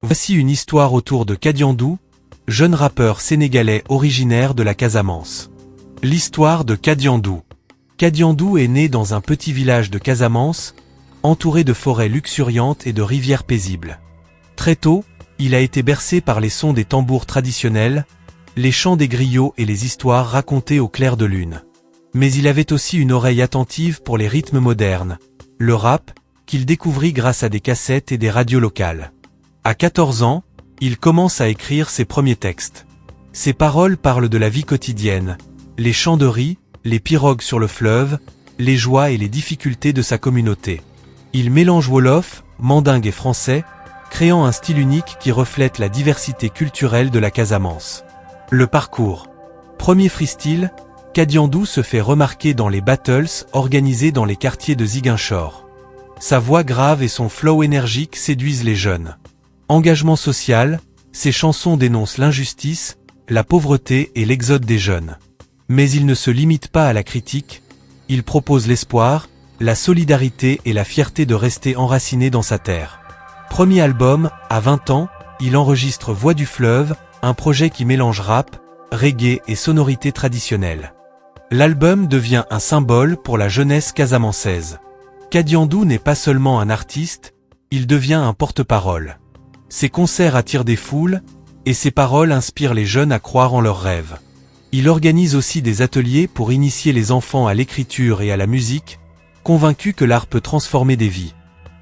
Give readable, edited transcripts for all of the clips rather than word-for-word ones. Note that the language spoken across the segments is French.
Voici une histoire autour de Kadiandou, jeune rappeur sénégalais originaire de la Casamance. L'histoire de Kadiandou. Kadiandou est né dans un petit village de Casamance, entouré de forêts luxuriantes et de rivières paisibles. Très tôt, il a été bercé par les sons des tambours traditionnels, les chants des griots et les histoires racontées au clair de lune. Mais il avait aussi une oreille attentive pour les rythmes modernes, le rap, qu'il découvrit grâce à des cassettes et des radios locales. À 14 ans, il commence à écrire ses premiers textes. Ses paroles parlent de la vie quotidienne, les champs de riz, les pirogues sur le fleuve, les joies et les difficultés de sa communauté. Il mélange wolof, mandingue et français, créant un style unique qui reflète la diversité culturelle de la Casamance. Le parcours. Premier freestyle, Kadiandou se fait remarquer dans les battles organisés dans les quartiers de Ziguinchor. Sa voix grave et son flow énergique séduisent les jeunes. Engagement social, ses chansons dénoncent l'injustice, la pauvreté et l'exode des jeunes. Mais il ne se limite pas à la critique, il propose l'espoir, la solidarité et la fierté de rester enraciné dans sa terre. Premier album, à 20 ans, il enregistre Voix du fleuve, un projet qui mélange rap, reggae et sonorités traditionnelles. L'album devient un symbole pour la jeunesse casamançaise. Kadiandou n'est pas seulement un artiste, il devient un porte-parole. Ses concerts attirent des foules, et ses paroles inspirent les jeunes à croire en leurs rêves. Il organise aussi des ateliers pour initier les enfants à l'écriture et à la musique, convaincu que l'art peut transformer des vies.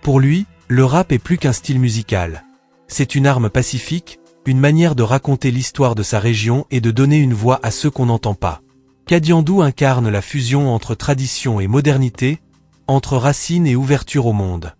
Pour lui, le rap est plus qu'un style musical. C'est une arme pacifique, une manière de raconter l'histoire de sa région et de donner une voix à ceux qu'on n'entend pas. Kadiandou incarne la fusion entre tradition et modernité, entre racines et ouverture au monde.